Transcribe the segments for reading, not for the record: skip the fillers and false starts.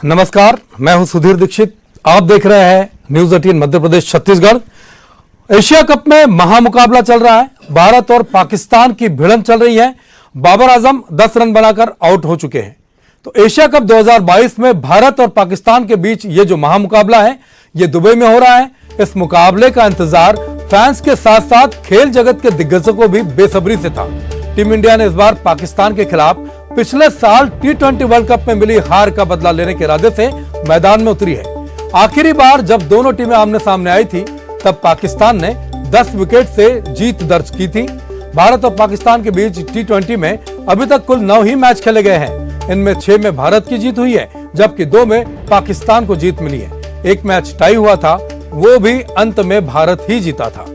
नमस्कार, मैं हूं सुधीर दीक्षित। आप देख रहे हैं news 18 Madhya Pradesh Chhattisgarh. Asia cup में महामुकाबला चल रहा है। भारत और पाकिस्तान की भिड़ंत चल रही है। बाबर आजम 10 रन बनाकर आउट हो चुके हैं। तो एशिया कप 2022 में भारत और पाकिस्तान के बीच ये जो महामुकाबला है, ये दुबई में हो रहा है। इस मुकाबले का इंतजार फैंस के साथ साथ खेल जगत के दिग्गजों को भी बेसब्री से था। टीम इंडिया ने इस बार पाकिस्तान के खिलाफ पिछले साल T20 वर्ल्ड कप में मिली हार का बदला लेने के इरादे से मैदान में उतरी है। आखिरी बार जब दोनों टीमें आमने सामने आई थी, तब पाकिस्तान ने 10 विकेट से जीत दर्ज की थी। भारत और पाकिस्तान के बीच T20 में अभी तक कुल 9 ही मैच खेले गए हैं। इनमें 6 में भारत की जीत हुई है, जबकि 2 में पाकिस्तान को जीत मिली है। एक मैच टाई हुआ था, वो भी अंत में भारत ही जीता था।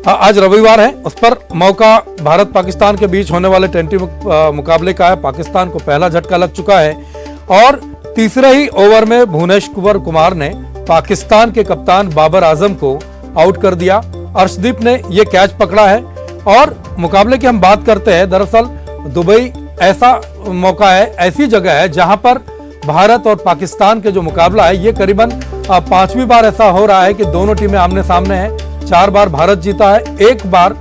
आज रविवार है, उस पर मौका भारत पाकिस्तान के बीच होने वाले T20 मुकाबले का है। पाकिस्तान को पहला झटका लग चुका है और तीसरे ही ओवर में भुवनेश्वर कुमार ने पाकिस्तान के कप्तान बाबर आजम को आउट कर दिया। अर्शदीप ने यह कैच पकड़ा है और मुकाबले की हम बात करते हैं। दरअसल दुबई ऐसा मौका है, ऐसी जगह है जहां पर भारत और पाकिस्तान के जो मुकाबला है, ये करीबन 5वीं बार ऐसा हो रहा है कि दोनों टीमें आमने सामने हैं। 4 बार भारत जीता है, 1 बार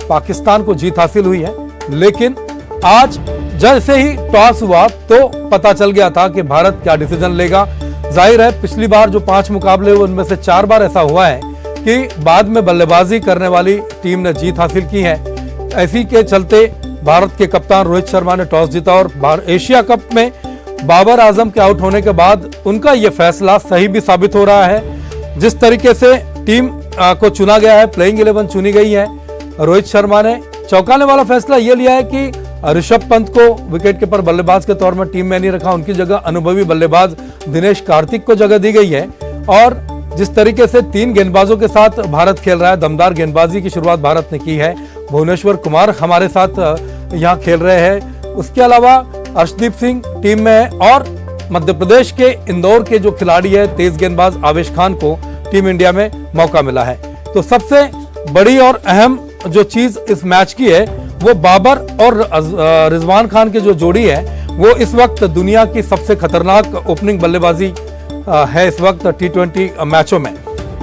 पाकिस्तान को जीत हासिल हुई है। लेकिन आज जैसे ही टॉस हुआ तो पता चल गया था कि भारत क्या डिसीजन लेगा। जाहिर है, पिछली बार जो 5 मुकाबले हुए उनमें से 4 बार ऐसा हुआ है कि बाद में बल्लेबाजी करने वाली टीम ने जीत हासिल की है। ऐसी के चलते भारत के कप्तान रोहित शर्मा ने टॉस जीता और एशिया कप में बाबर आजम के आउट होने के बाद उनका यह फैसला सही भी साबित हो रहा है। जिस तरीके से टीम को चुना गया है, प्लेइंग 11 चुनी गई है, रोहित शर्मा ने चौंकाने वाला फैसला यह लिया है कि ऋषभ पंत को विकेट कीपर बल्लेबाज के तौर में टीम में नहीं रखा। उनकी जगह अनुभवी बल्लेबाज दिनेश कार्तिक को जगह दी गई है। और जिस तरीके से 3 गेंदबाजों के साथ भारत खेल रहा है, दमदार गेंदबाजी की शुरुआत भारत ने की है। भुवनेश्वर कुमार हमारे साथ यहाँ खेल रहे हैं। उसके अलावा अर्शदीप सिंह टीम में है और मध्य प्रदेश के इंदौर के जो खिलाड़ी है तेज गेंदबाज आवेश खान को टीम इंडिया में मौका मिला है। तो सबसे बड़ी और अहम जो चीज इस मैच की है, वो बाबर और रिजवान खान की जो जोड़ी है, वो इस वक्त दुनिया की सबसे खतरनाक ओपनिंग बल्लेबाजी है इस वक्त T20 मैचों में।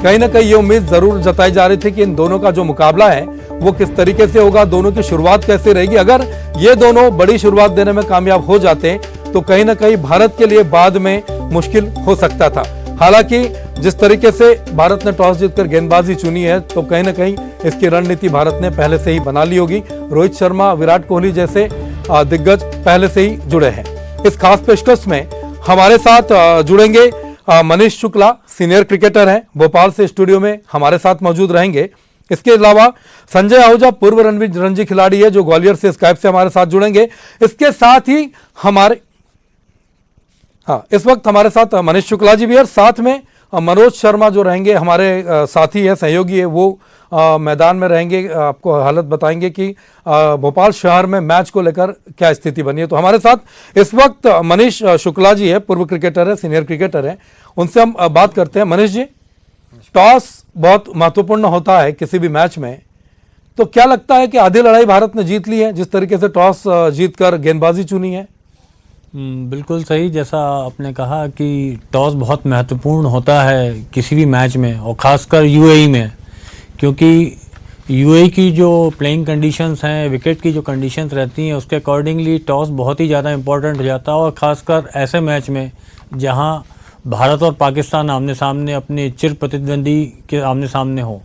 कहीं ना कहीं ये उम्मीद जरूर जताई जा रही थी कि इन दोनों का जो मुकाबला है वो किस तरीके से होगा, दोनों की शुरुआत कैसे रहेगी। अगर ये दोनों बड़ी शुरुआत देने में कामयाब हो जाते तो कहीं ना कहीं भारत के लिए बाद में मुश्किल हो सकता था। हालांकि जिस तरीके से भारत ने टॉस जीतकर गेंदबाजी चुनी है, तो कहीं ना कहीं इसकी रणनीति भारत ने पहले से ही बना ली होगी। रोहित शर्मा, विराट कोहली जैसे दिग्गज पहले से ही जुड़े हैं। इस खास पेशकश में हमारे साथ जुड़ेंगे मनीष शुक्ला, सीनियर क्रिकेटर हैं, भोपाल से स्टूडियो में हमारे साथ मौजूद रहेंगे। इसके अलावा संजय आहूजा पूर्व रणजी खिलाड़ी है जो ग्वालियर से स्काइप से हमारे साथ जुड़ेंगे। इसके साथ ही इस वक्त हमारे साथ मनीष शुक्ला जी भी है। साथ में मनोज शर्मा जो रहेंगे, हमारे साथी है, सहयोगी है, वो मैदान में रहेंगे, आपको हालत बताएंगे कि भोपाल शहर में मैच को लेकर क्या स्थिति बनी है। तो हमारे साथ इस वक्त मनीष शुक्ला जी है, पूर्व क्रिकेटर है, सीनियर क्रिकेटर है, उनसे हम बात करते हैं। मनीष जी, टॉस बहुत महत्वपूर्ण होता है किसी भी मैच में, तो क्या लगता है कि आधी लड़ाई भारत ने जीत ली है जिस तरीके से टॉस जीतकर गेंदबाजी चुनी है? बिल्कुल सही, जैसा आपने कहा कि टॉस बहुत महत्वपूर्ण होता है किसी भी मैच में, और ख़ासकर यूएई में, क्योंकि यूएई की जो प्लेइंग कंडीशंस हैं, विकेट की जो कंडीशंस रहती हैं, उसके अकॉर्डिंगली टॉस बहुत ही ज़्यादा इंपॉर्टेंट हो जाता है। और ख़ासकर ऐसे मैच में जहां भारत और पाकिस्तान आमने सामने अपने चिर प्रतिद्वंदी के आमने सामने हो।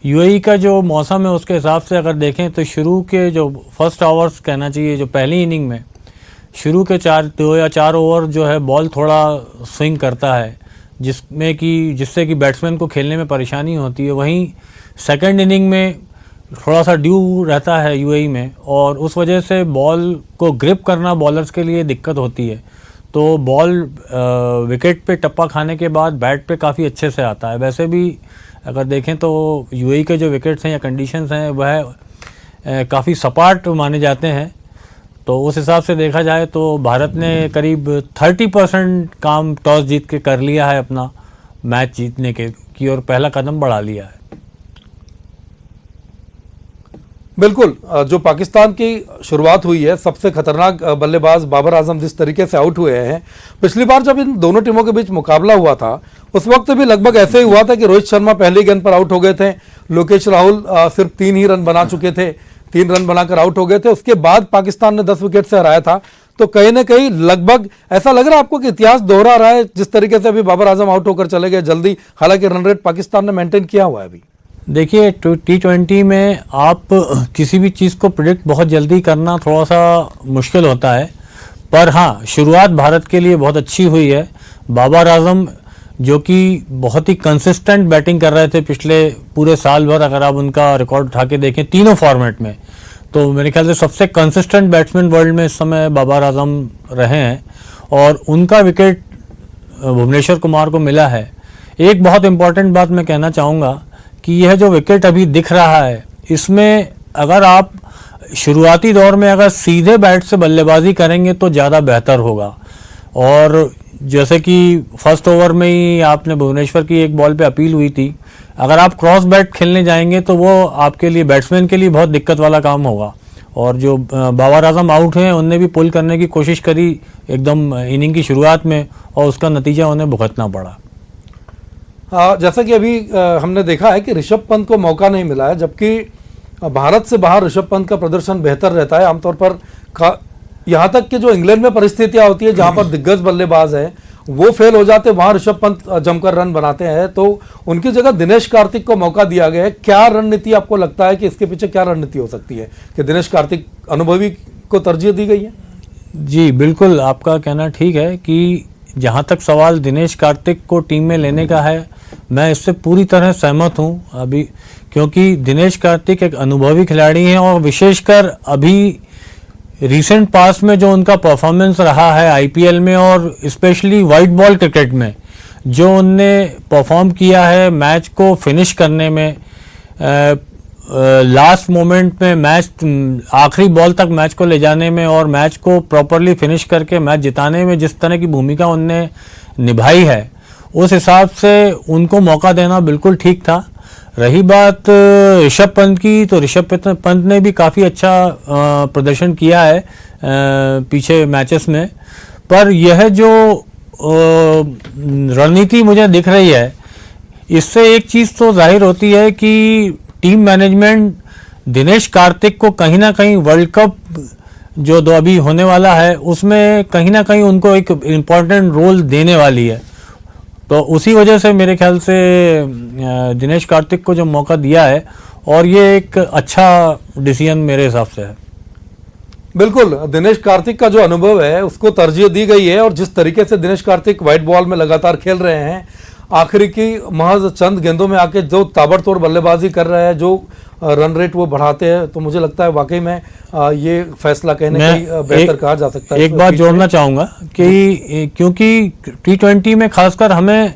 यूएई का जो मौसम है उसके हिसाब से अगर देखें तो शुरू के जो फर्स्ट आवर्स कहना चाहिए, जो पहली इनिंग में शुरू के 2 या 4 ओवर जो है बॉल थोड़ा स्विंग करता है, जिससे कि बैट्समैन को खेलने में परेशानी होती है। वहीं सेकंड इनिंग में थोड़ा सा ड्यू रहता है यूएई में, और उस वजह से बॉल को ग्रिप करना बॉलर्स के लिए दिक्कत होती है। तो बॉल विकेट पे टप्पा खाने के बाद बैट पे काफ़ी अच्छे से आता है। वैसे भी अगर देखें तो यूएई के जो विकेट्स हैं या कंडीशंस हैं वह काफ़ी सपाट माने जाते हैं। तो उस हिसाब से देखा जाए तो भारत ने करीब 30% काम टॉस जीत के कर लिया है अपना, मैच जीतने की और पहला कदम बढ़ा लिया है। बिल्कुल, जो पाकिस्तान की शुरुआत हुई है, सबसे खतरनाक बल्लेबाज बाबर आजम जिस तरीके से आउट हुए हैं। पिछली बार जब इन दोनों टीमों के बीच मुकाबला हुआ था, उस वक्त भी लगभग ऐसे ही हुआ था कि रोहित शर्मा पहली गेंद पर आउट हो गए थे, लोकेश राहुल सिर्फ 3 ही रन बना चुके थे, 3 रन बनाकर आउट हो गए थे। उसके बाद पाकिस्तान ने 10 विकेट से हराया था। तो कहीं ना कहीं लगभग ऐसा लग रहा है आपको कि इतिहास दोहरा रहा है, जिस तरीके से अभी बाबर आजम आउट होकर चले गए जल्दी, हालांकि रन रेट पाकिस्तान ने मेंटेन किया हुआ है अभी। देखिए, T20 में आप किसी भी चीज़ को प्रिडिक्ट बहुत जल्दी करना थोड़ा सा मुश्किल होता है, पर हाँ, शुरुआत भारत के लिए बहुत अच्छी हुई है। बाबर आजम जो कि बहुत ही कंसिस्टेंट बैटिंग कर रहे थे पिछले पूरे साल भर, अगर आप उनका रिकॉर्ड उठा के देखें तीनों फॉर्मेट में, तो मेरे ख्याल से सबसे कंसिस्टेंट बैट्समैन वर्ल्ड में इस समय बाबर आजम रहे हैं और उनका विकेट भुवनेश्वर कुमार को मिला है। एक बहुत इंपॉर्टेंट बात मैं कहना चाहूँगा कि यह जो विकेट अभी दिख रहा है, इसमें अगर आप शुरुआती दौर में अगर सीधे बैट से बल्लेबाजी करेंगे तो ज़्यादा बेहतर होगा। और जैसे कि फर्स्ट ओवर में ही आपने भुवनेश्वर की एक बॉल पे अपील हुई थी, अगर आप क्रॉस बैट खेलने जाएंगे तो वो आपके लिए, बैट्समैन के लिए बहुत दिक्कत वाला काम होगा। और जो बाबर आजम आउट हैं, उनने भी पुल करने की कोशिश करी एकदम इनिंग की शुरुआत में, और उसका नतीजा उन्हें भुगतना पड़ा। जैसा कि अभी हमने देखा है कि ऋषभ पंत को मौका नहीं मिला है, जबकि भारत से बाहर ऋषभ पंत का प्रदर्शन बेहतर रहता है आमतौर पर। यहाँ तक कि जो इंग्लैंड में परिस्थितियां होती है जहां पर दिग्गज बल्लेबाज है वो फेल हो जाते, वहां ऋषभ पंत जमकर रन बनाते हैं, तो उनकी जगह दिनेश कार्तिक को मौका दिया गया है। क्या रणनीति आपको लगता है कि इसके पीछे क्या रणनीति हो सकती है कि दिनेश कार्तिक अनुभवी को तरजीह दी गई है? जी बिल्कुल, आपका कहना ठीक है कि जहाँ तक सवाल दिनेश कार्तिक को टीम में लेने का है, मैं इससे पूरी तरह सहमत हूँ अभी, क्योंकि दिनेश कार्तिक एक अनुभवी खिलाड़ी हैं और विशेषकर अभी रिसेंट पास में जो उनका परफॉर्मेंस रहा है आईपीएल में और स्पेशली वाइट बॉल क्रिकेट में, जो उनने परफॉर्म किया है मैच को फिनिश करने में, लास्ट मोमेंट में मैच, आखिरी बॉल तक मैच को ले जाने में और मैच को प्रॉपरली फिनिश करके मैच जिताने में जिस तरह की भूमिका उनने निभाई है, उस हिसाब से उनको मौका देना बिल्कुल ठीक था। रही बात ऋषभ पंत की, तो ऋषभ पंत ने भी काफ़ी अच्छा प्रदर्शन किया है पीछे मैचेस में, पर यह जो रणनीति मुझे दिख रही है, इससे एक चीज़ तो जाहिर होती है कि टीम मैनेजमेंट दिनेश कार्तिक को कहीं ना कहीं वर्ल्ड कप जो अभी होने वाला है उसमें कहीं ना कहीं उनको एक इम्पॉर्टेंट रोल देने वाली है। तो उसी वजह से मेरे ख्याल से दिनेश कार्तिक को जो मौका दिया है, और ये एक अच्छा डिसीजन मेरे हिसाब से है। बिल्कुल, दिनेश कार्तिक का जो अनुभव है उसको तरजीह दी गई है, और जिस तरीके से दिनेश कार्तिक वाइट बॉल में लगातार खेल रहे हैं, आखिरी की महज चंद गेंदों में आके जो ताबड़तोड़ बल्लेबाजी कर रहे हैं, जो रन रेट वो बढ़ाते हैं, तो मुझे लगता है वाकई में ये फैसला कहने की बेहतर कहा जा सकता है। एक बात जोड़ना चाहूँगा कि क्योंकि T20 में खासकर हमें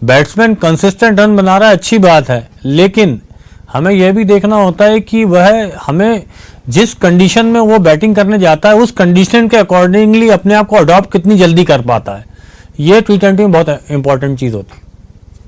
बैट्समैन कंसिस्टेंट रन बना रहा है, अच्छी बात है, लेकिन हमें यह भी देखना होता है कि वह हमें जिस कंडीशन में वो बैटिंग करने जाता है उस कंडीशन के अकॉर्डिंगली अपने आप को अडॉप्ट कितनी जल्दी कर पाता है, ये T20 में बहुत इंपॉर्टेंट चीज़ होती है।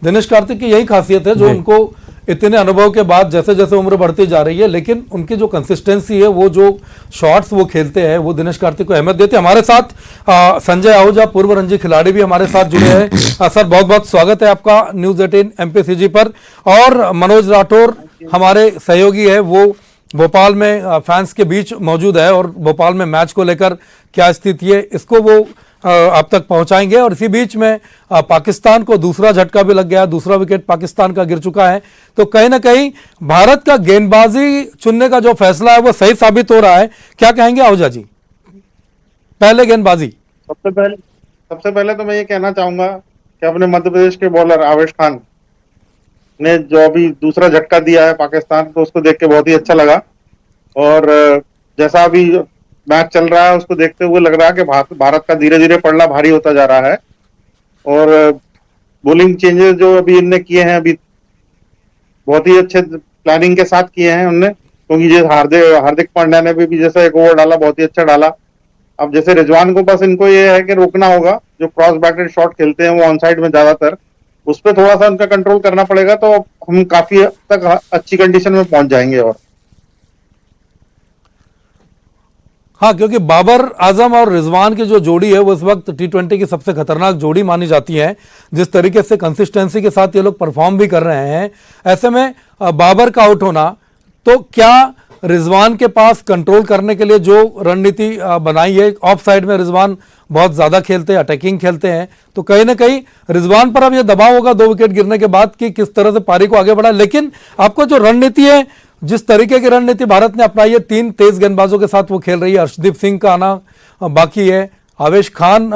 दिनेश कार्तिक की यही खासियत है जो उनको इतने अनुभव के बाद जैसे जैसे उम्र बढ़ती जा रही है, लेकिन उनकी जो कंसिस्टेंसी है, वो जो शॉट्स वो खेलते हैं, वो दिनेश कार्तिक को अहमियत देते हैं। हमारे साथ संजय आहूजा, पूर्व रणजी खिलाड़ी भी हमारे साथ जुड़े हैं। सर, बहुत बहुत स्वागत है आपका न्यूज़ 18 MPCG पर। और मनोज राठौर हमारे सहयोगी है, वो भोपाल में फैंस के बीच मौजूद है और भोपाल में मैच को लेकर क्या स्थिति है इसको वो आप तक पहुंचाएंगे। और इसी बीच में पाकिस्तान को दूसरा झटका भी लग गया, दूसरा विकेट पाकिस्तान का गिर चुका है। तो कहीं ना कहीं भारत का गेंदबाजी चुनने का जो फैसला है वो सही साबित हो रहा है। क्या कहेंगे आहूजा जी? पहले गेंदबाजी, सबसे पहले तो मैं ये कहना चाहूंगा कि अपने मध्य प्रदेश के बॉलर आवेश खान ने जो अभी दूसरा झटका दिया है पाकिस्तान को, उसको देख के बहुत ही अच्छा लगा। और जैसा अभी मैच चल रहा है उसको देखते हुए लग रहा है कि भारत का धीरे धीरे पड़ना भारी होता जा रहा है। और बॉलिंग चेंजेस जो अभी इनने किए हैं, अभी बहुत ही अच्छे प्लानिंग के साथ किए हैं उनने, क्योंकि जैसे हार्दिक पांड्या ने भी जैसा एक ओवर डाला, बहुत ही अच्छा डाला। अब जैसे रिजवान को बस इनको ये है कि रोकना होगा, जो क्रॉस बैटेड शॉट खेलते हैं वो ऑन साइड में ज्यादातर, उस पर थोड़ा सा उनका कंट्रोल करना पड़ेगा, तो हम काफी हद तक अच्छी कंडीशन में पहुंच जाएंगे। और हाँ, क्योंकि बाबर आजम और रिजवान की जो जोड़ी है वो इस वक्त T20 की सबसे खतरनाक जोड़ी मानी जाती है। जिस तरीके से कंसिस्टेंसी के साथ ये लोग परफॉर्म भी कर रहे हैं, ऐसे में बाबर का आउट होना, तो क्या रिजवान के पास कंट्रोल करने के लिए जो रणनीति बनाई है, ऑफ साइड में रिजवान बहुत ज़्यादा खेलते हैं, अटैकिंग खेलते हैं, तो कहीं ना कहीं रिजवान पर अब ये दबाव होगा 2 विकेट गिरने के बाद कि किस तरह से पारी को आगे बढ़ा। लेकिन आपको जो रणनीति है, जिस तरीके की रणनीति भारत ने अपनाई है, 3 तेज गेंदबाजों के साथ वो खेल रही है, अर्शदीप सिंह का आना बाकी है, आवेश खान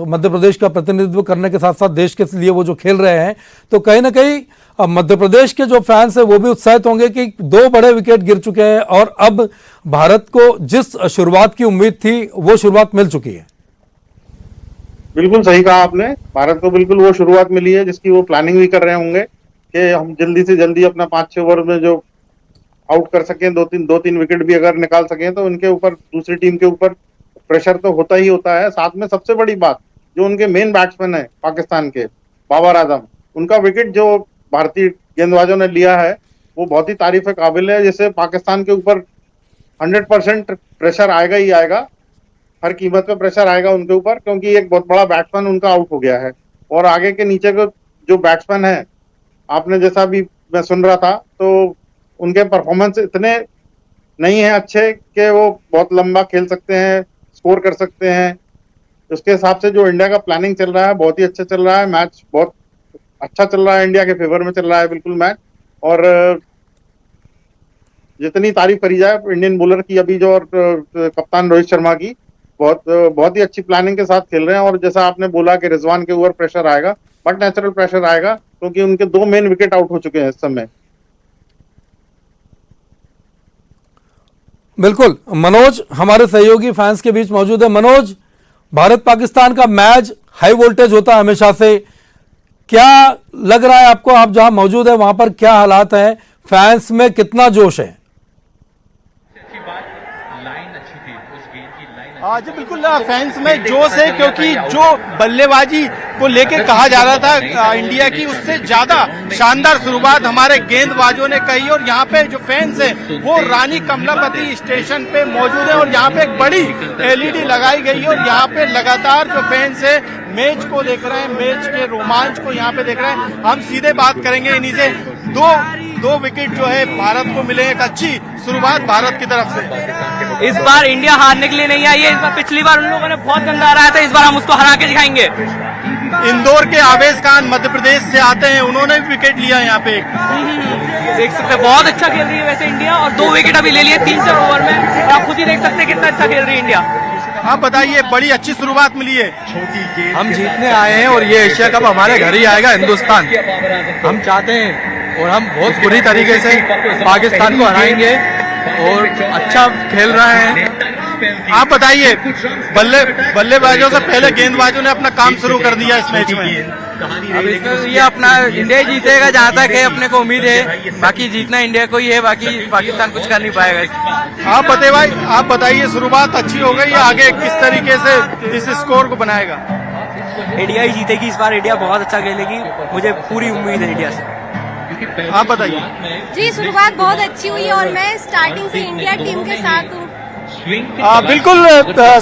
मध्य प्रदेश का प्रतिनिधित्व करने के साथ साथ देश के लिए वो जो खेल रहे हैं, तो कहीं ना कहीं मध्य प्रदेश के जो फैंस हैं वो भी उत्साहित होंगे कि 2 बड़े विकेट गिर चुके हैं और अब भारत को जिस शुरुआत की उम्मीद थी वो शुरुआत मिल चुकी है। बिल्कुल सही कहा आपने, भारत को बिल्कुल वो शुरुआत मिली है जिसकी वो प्लानिंग भी कर रहे होंगे कि हम जल्दी से जल्दी अपना 5-6 ओवर में जो आउट कर सकें, 2-3 विकेट भी अगर निकाल सकें तो उनके ऊपर, दूसरी टीम के ऊपर प्रेशर तो होता ही होता है। साथ में सबसे बड़ी बात, जो उनके मेन बैट्समैन है पाकिस्तान के, बाबर आजम, उनका विकेट जो भारतीय गेंदबाजों ने लिया है वो बहुत ही तारीफ काबिल है। जैसे पाकिस्तान के ऊपर 100% प्रेशर आएगा ही आएगा, हर कीमत पे प्रेशर आएगा उनके ऊपर, क्योंकि एक बहुत बड़ा बैट्समैन उनका आउट हो गया है। और आगे के नीचे के जो बैट्समैन है, आपने जैसा भी मैं सुन रहा था, तो उनके परफॉर्मेंस इतने नहीं है अच्छे कि वो बहुत लंबा खेल सकते हैं, स्कोर कर सकते हैं। उसके हिसाब से जो इंडिया का प्लानिंग चल रहा है बहुत ही अच्छा चल रहा है, मैच बहुत अच्छा चल रहा है, इंडिया के फेवर में चल रहा है बिल्कुल मैच। और जितनी तारीफ करी जाए इंडियन बॉलर की अभी जो, और कप्तान रोहित शर्मा की, बहुत ही अच्छी प्लानिंग के साथ खेल रहे हैं। और जैसा आपने बोला कि रिजवान के ऊपर प्रेशर आएगा, बट नेचुरल प्रेशर आएगा क्योंकि उनके 2 मेन विकेट आउट हो चुके हैं इस समय। बिल्कुल, मनोज हमारे सहयोगी फैंस के बीच मौजूद है। मनोज, भारत पाकिस्तान का मैच हाई वोल्टेज होता है हमेशा से, क्या लग रहा है आपको, आप जहां मौजूद है वहां पर क्या हालात हैं, फैंस में कितना जोश है? जी बिल्कुल, फैंस में जोश है, क्योंकि जो बल्लेबाजी को लेके कहा जा रहा था इंडिया की, उससे ज्यादा शानदार शुरुआत हमारे गेंदबाजों ने कही। और यहाँ पे जो फैंस है वो रानी कमलापति स्टेशन पे मौजूद है और यहाँ पे एक बड़ी LED लगाई गई है और यहाँ पे लगातार जो फैंस है मैच को देख रहे हैं, मैच के रोमांच को यहाँ पे देख रहे हैं। हम सीधे बात करेंगे इन्हीं से। दो विकेट जो है भारत को मिले, एक अच्छी शुरुआत भारत की तरफ से। इस बार इंडिया हारने के लिए नहीं आई है, इस बार पिछली बार उन लोगों ने बहुत गंदा हराया था, इस बार हम उसको हरा के दिखाएंगे। इंदौर के आवेश खान मध्य प्रदेश से आते हैं, उन्होंने भी विकेट लिया यहाँ पे। देख सकते हैं बहुत अच्छा खेल रही है वैसे इंडिया, और 2 विकेट अभी ले लिए 3-4 ओवर में, और आप खुद ही देख सकते हैं कितना अच्छा खेल रही है इंडिया। आप बताइए, बड़ी अच्छी शुरुआत मिली है। हम जीतने आए हैं और ये एशिया कप हमारे घर ही आएगा, हिंदुस्तान हम चाहते हैं और हम बहुत बुरी तरीके से पाकिस्तान को हराएंगे और अच्छा खेल रहे हैं। आप बताइए, बल्लेबाजों से पहले गेंदबाजों ने अपना काम शुरू कर दिया इस मैच में। अब इसमें ये अपना इंडिया जीतेगा जहाँ तक है, अपने को उम्मीद है, बाकी जीतना इंडिया को ही है, बाकी पाकिस्तान कुछ कर नहीं पाएगा। आप बताइए, शुरुआत अच्छी हो गई, आगे किस तरीके से इस स्कोर को बनाएगा? इंडिया ही जीतेगी इस बार, इंडिया बहुत अच्छा खेलेगी, मुझे पूरी उम्मीद है इंडिया से। आप बताइए। जी, शुरुआत बहुत अच्छी हुई है और मैं स्टार्टिंग से इंडिया टीम के साथ हूँ। बिल्कुल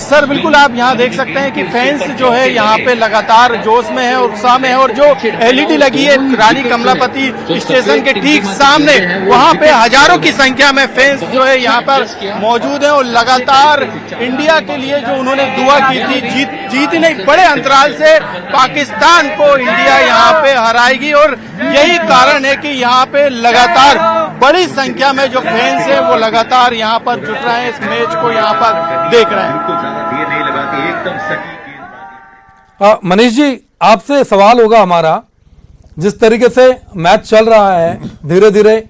सर, बिल्कुल आप यहाँ देख सकते हैं कि फैंस जो है यहाँ पे लगातार जोश में है, उत्साह में है। और जो LED लगी है रानी कमलापति स्टेशन के ठीक सामने, वहाँ पे हजारों की संख्या में फैंस जो है यहाँ पर मौजूद है और लगातार इंडिया के लिए जो उन्होंने दुआ की थी, जीत नहीं, बड़े अंतराल से पाकिस्तान को इंडिया यहाँ पे हराएगी। और यही कारण है कि यहाँ पे लगातार बड़ी संख्या में जो फैंस है वो लगातार यहाँ पर जुट रहे हैं, इस मैच को यहाँ पर देख रहे हैं। मनीष जी, आपसे सवाल होगा हमारा, जिस तरीके से मैच चल रहा है, धीरे धीरे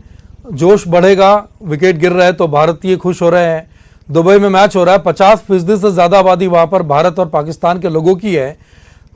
जोश बढ़ेगा, विकेट गिर रहे हैं तो भारतीय खुश हो रहे हैं। दुबई में मैच हो रहा है, 50% से ज्यादा आबादी वहां पर भारत और पाकिस्तान के लोगों की है,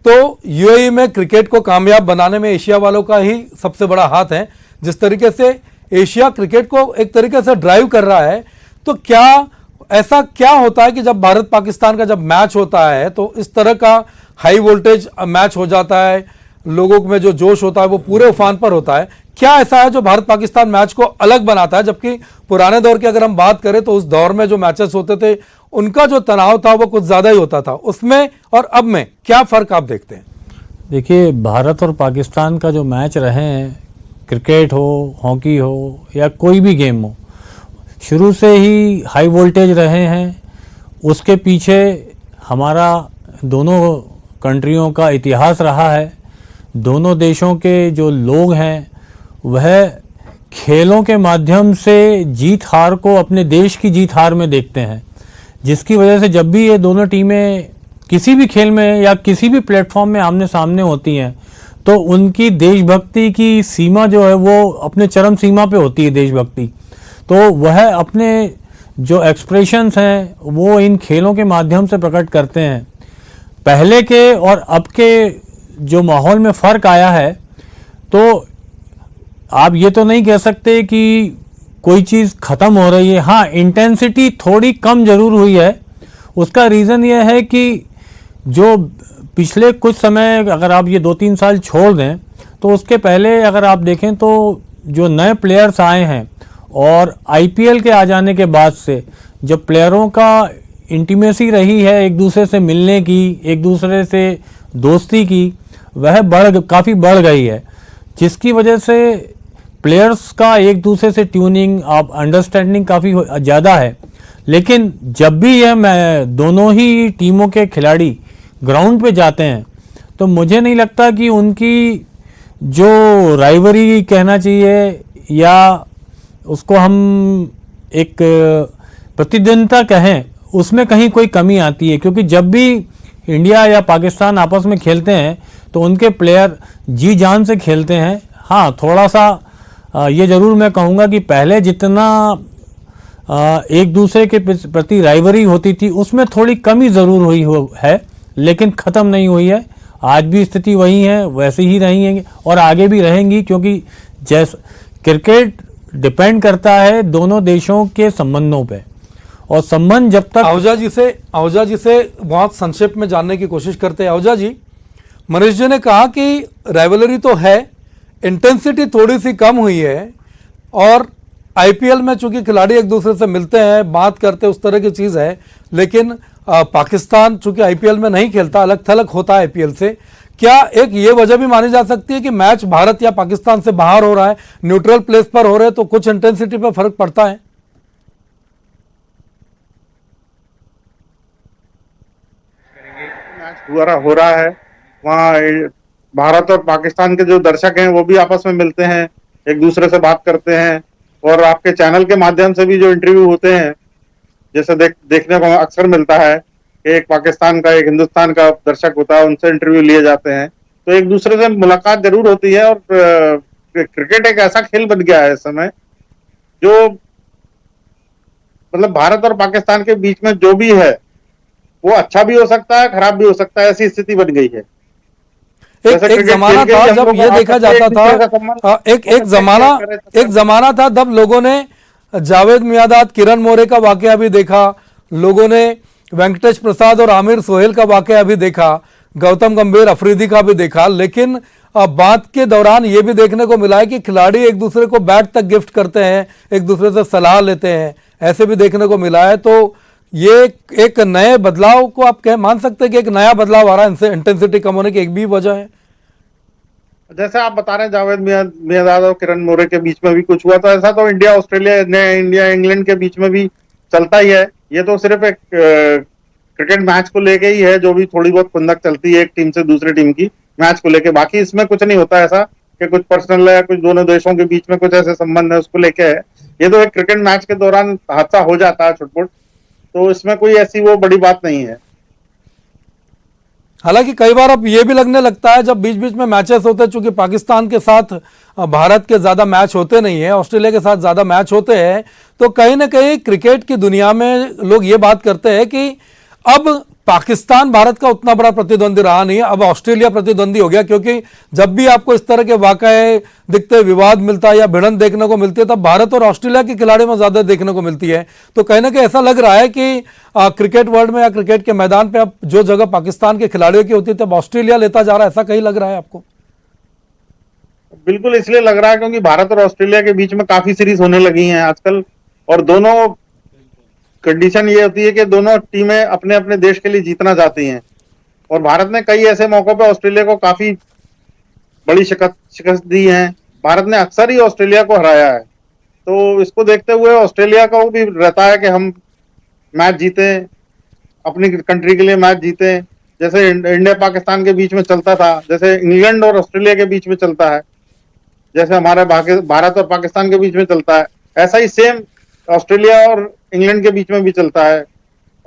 तो यूएई में क्रिकेट को कामयाब बनाने में एशिया वालों का ही सबसे बड़ा हाथ है। जिस तरीके से एशिया क्रिकेट को एक तरीके से ड्राइव कर रहा है, तो क्या ऐसा क्या होता है कि जब भारत पाकिस्तान का जब मैच होता है तो इस तरह का हाई वोल्टेज मैच हो जाता है, लोगों में जो जोश होता है वो पूरे उफान पर होता है? क्या ऐसा है जो भारत पाकिस्तान मैच को अलग बनाता है? जबकि पुराने दौर की अगर हम बात करें तो उस दौर में जो मैचेस होते थे उनका जो तनाव था वो कुछ ज़्यादा ही होता था, उसमें और अब में क्या फ़र्क आप देखते हैं? देखिए, भारत और पाकिस्तान का जो मैच रहे हैं, क्रिकेट हो, हॉकी हो या कोई भी गेम हो, शुरू से ही हाई वोल्टेज रहे हैं। उसके पीछे हमारा दोनों कंट्रियों का इतिहास रहा है। दोनों देशों के जो लोग हैं वह खेलों के माध्यम से जीत हार को अपने देश की जीत हार में देखते हैं, जिसकी वजह से जब भी ये दोनों टीमें किसी भी खेल में या किसी भी प्लेटफॉर्म में आमने सामने होती हैं तो उनकी देशभक्ति की सीमा जो है वो अपने चरम सीमा पे होती है देशभक्ति। तो वह अपने जो एक्सप्रेशंस हैं वो इन खेलों के माध्यम से प्रकट करते हैं। पहले के और अब के जो माहौल में फ़र्क आया है, तो आप ये तो नहीं कह सकते कि कोई चीज़ ख़त्म हो रही है। हाँ, इंटेंसिटी थोड़ी कम ज़रूर हुई है। उसका रीज़न ये है कि जो पिछले कुछ समय, अगर आप ये 2-3 साल छोड़ दें तो उसके पहले अगर आप देखें तो जो नए प्लेयर्स आए हैं और आईपीएल के आ जाने के बाद से जब प्लेयरों का इंटीमेसी रही है, एक दूसरे से मिलने की, एक दूसरे से दोस्ती की, वह काफ़ी बढ़ गई है, जिसकी वजह से प्लेयर्स का एक दूसरे से ट्यूनिंग, आप अंडरस्टैंडिंग काफ़ी ज़्यादा है। लेकिन जब भी यह दोनों ही टीमों के खिलाड़ी ग्राउंड पे जाते हैं तो मुझे नहीं लगता कि उनकी जो राइवरी कहना चाहिए या उसको हम एक प्रतिद्वंदिता कहें, उसमें कहीं कोई कमी आती है। क्योंकि जब भी इंडिया या पाकिस्तान आपस में खेलते हैं तो उनके प्लेयर जी जान से खेलते हैं। हाँ, थोड़ा सा ये ज़रूर मैं कहूँगा कि पहले जितना एक दूसरे के प्रति राइवरी होती थी उसमें थोड़ी कमी ज़रूर हुई है, लेकिन ख़त्म नहीं हुई है। आज भी स्थिति वही है, वैसे ही रहेंगी और आगे भी रहेंगी, क्योंकि जैसे क्रिकेट डिपेंड करता है दोनों देशों के संबंधों पे, और संबंध जब तक। आहूजा जी से बहुत संक्षेप में जानने की कोशिश करते हैं। आहूजा जी, मनीष जी ने कहा कि राइवलरी तो है, इंटेंसिटी थोड़ी सी कम हुई है, और आईपीएल में चूंकि खिलाड़ी एक दूसरे से मिलते हैं, बात करते हैं, उस तरह की चीज़ है। लेकिन पाकिस्तान चूंकि आईपीएल में नहीं खेलता, अलग थलग होता है आईपीएल से। क्या एक ये वजह भी मानी जा सकती है कि मैच भारत या पाकिस्तान से बाहर हो रहा है, न्यूट्रल प्लेस पर हो रहे हैं, तो कुछ इंटेंसिटी पर फर्क पड़ता है? मैच हो रहा है, वहाँ भारत और पाकिस्तान के जो दर्शक हैं वो भी आपस में मिलते हैं, एक दूसरे से बात करते हैं, और आपके चैनल के माध्यम से भी जो इंटरव्यू होते हैं, जैसे देखने को अक्सर मिलता है कि एक पाकिस्तान का, एक हिंदुस्तान का दर्शक होता है, उनसे इंटरव्यू लिए जाते हैं, तो एक दूसरे से मुलाकात जरूर होती है। और क्रिकेट एक ऐसा खेल बन गया है इस समय जो मतलब भारत और पाकिस्तान के बीच में जो भी है वो अच्छा भी हो सकता है, खराब भी हो सकता है, ऐसी स्थिति बन गई है। एक जमाना था जब ये देखा जाता था, एक जमाना था जब लोगों ने जावेद मियांदाद, किरण मोरे का वाकया भी देखा, लोगों ने वेंकटेश प्रसाद और आमिर सोहेल का वाकया भी देखा, गौतम गंभीर, अफरीदी का भी देखा। लेकिन बात के दौरान ये भी देखने को मिला है कि खिलाड़ी एक दूसरे को बैट तक गिफ्ट करते हैं, एक दूसरे से सलाह लेते हैं, ऐसे भी देखने को मिला है। तो ये एक नए बदलाव को आप मान सकते हैं कि एक नया बदलाव आ रहा है, इनसे इंटेंसिटी कम होने की एक भी वजह है। जैसे आप बता रहे हैं जावेद मियांदाद और किरण मोरे के बीच में भी कुछ हुआ, तो ऐसा तो इंडिया इंग्लैंड के बीच में भी चलता ही है। ये तो सिर्फ एक क्रिकेट मैच को लेके ही है जो भी थोड़ी बहुत खुंदक चलती है एक टीम से दूसरी टीम की मैच को लेके, बाकी इसमें कुछ नहीं होता ऐसा कि कुछ पर्सनल है, कुछ दोनों देशों के बीच में कुछ ऐसे संबंध है उसको लेके है। ये तो एक क्रिकेट मैच के दौरान हादसा हो जाता है छुटपुट, तो इसमें कोई ऐसी वो बड़ी बात नहीं है। हालांकि कई बार अब ये भी लगने लगता है जब बीच बीच में मैचेस होते हैं, चूंकि पाकिस्तान के साथ भारत के ज़्यादा मैच होते नहीं है, ऑस्ट्रेलिया के साथ ज़्यादा मैच होते हैं, तो कहीं ना कहीं क्रिकेट की दुनिया में लोग ये बात करते हैं कि अब पाकिस्तान भारत का उतना बड़ा प्रतिद्वंदी रहा नहीं है, अब ऑस्ट्रेलिया प्रतिद्वंदी हो गया। क्योंकि जब भी आपको इस तरह के वाकये दिखते, विवाद मिलता है या भिड़ंत देखने को मिलती है, तब भारत और ऑस्ट्रेलिया के खिलाड़ियों में ज़्यादा देखने को मिलती है। तो कहीं ना कहीं ऐसा लग रहा है कि क्रिकेट वर्ल्ड में या क्रिकेट के मैदान पर अब जो जगह पाकिस्तान के खिलाड़ियों की होती है तब ऑस्ट्रेलिया लेता जा रहा है, ऐसा कहीं लग रहा है आपको? बिल्कुल इसलिए लग रहा है क्योंकि भारत और ऑस्ट्रेलिया के बीच में काफी सीरीज होने लगी हैं आजकल, और दोनों कंडीशन ये होती है कि दोनों टीमें अपने अपने देश के लिए जीतना चाहती हैं, और भारत ने कई ऐसे मौकों पे ऑस्ट्रेलिया को काफी बड़ी शिकस्त दी है। भारत ने अक्सर ही ऑस्ट्रेलिया को हराया है, तो इसको देखते हुए ऑस्ट्रेलिया को भी रहता है कि हम मैच जीते, अपनी कंट्री के लिए मैच जीते। जैसे इंडिया पाकिस्तान के बीच में चलता था, जैसे इंग्लैंड और ऑस्ट्रेलिया के बीच में चलता है, जैसे हमारे भारत और पाकिस्तान के बीच में चलता है, ऐसा ही सेम ऑस्ट्रेलिया और इंग्लैंड के बीच में भी चलता है,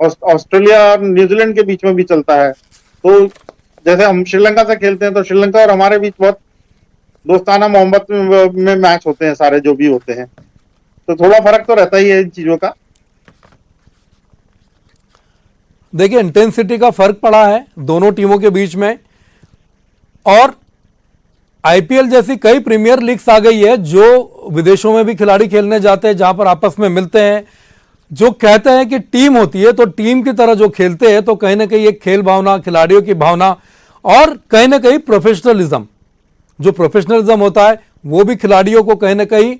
ऑस्ट्रेलिया और न्यूजीलैंड के बीच में भी चलता है। तो जैसे हम श्रीलंका से खेलते हैं तो श्रीलंका और हमारे बीच बहुत दोस्ताना मोहब्बत में मैच होते हैं, सारे जो भी होते हैं, तो थोड़ा फर्क तो रहता ही है इन चीजों का। देखिए इंटेंसिटी का फर्क पड़ा है दोनों टीमों के बीच में, और आईपीएल जैसी कई प्रीमियर लीग्स आ गई है जो विदेशों में भी खिलाड़ी खेलने जाते हैं, जहां पर आपस में मिलते हैं, जो कहते हैं कि टीम होती है तो टीम की तरह जो खेलते हैं, तो कहीं ना कहीं एक खेल भावना, खिलाड़ियों की भावना और कहीं ना कहीं प्रोफेशनलिज्म, जो प्रोफेशनलिज्म होता है वो भी खिलाड़ियों को कहीं ना कहीं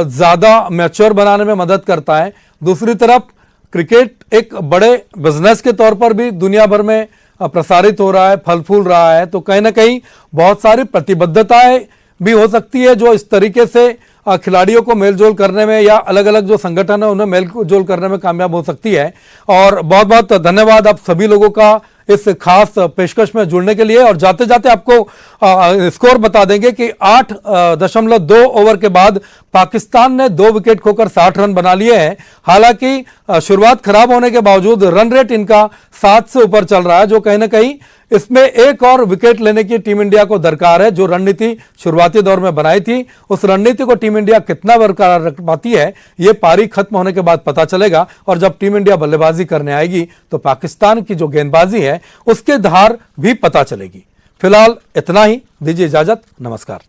ज़्यादा मैच्योर बनाने में मदद करता है। दूसरी तरफ क्रिकेट एक बड़े बिजनेस के तौर पर भी दुनिया भर में प्रसारित हो रहा है, फल फूल रहा है, तो कहीं ना कहीं बहुत सारी प्रतिबद्धताएं भी हो सकती है जो इस तरीके से खिलाड़ियों को मेलजोल करने में या अलग अलग जो संगठन है उन्हें मेलजोल करने में कामयाब हो सकती है। और बहुत बहुत धन्यवाद आप सभी लोगों का इस खास पेशकश में जुड़ने के लिए। और जाते जाते आपको स्कोर बता देंगे कि 8.2 ओवर के बाद पाकिस्तान ने 2 विकेट खोकर 60 रन बना लिए हैं। हालांकि शुरुआत खराब होने के बावजूद रन रेट इनका 7 से ऊपर चल रहा है, जो कहीं ना कहीं इसमें एक और विकेट लेने की टीम इंडिया को दरकार है। जो रणनीति शुरुआती दौर में बनाई थी उस रणनीति को टीम इंडिया कितना बरकरार रख पाती है ये पारी खत्म होने के बाद पता चलेगा। और जब टीम इंडिया बल्लेबाजी करने आएगी तो पाकिस्तान की जो गेंदबाजी है उसके धार भी पता चलेगी। फिलहाल इतना ही, दीजिए इजाजत, नमस्कार।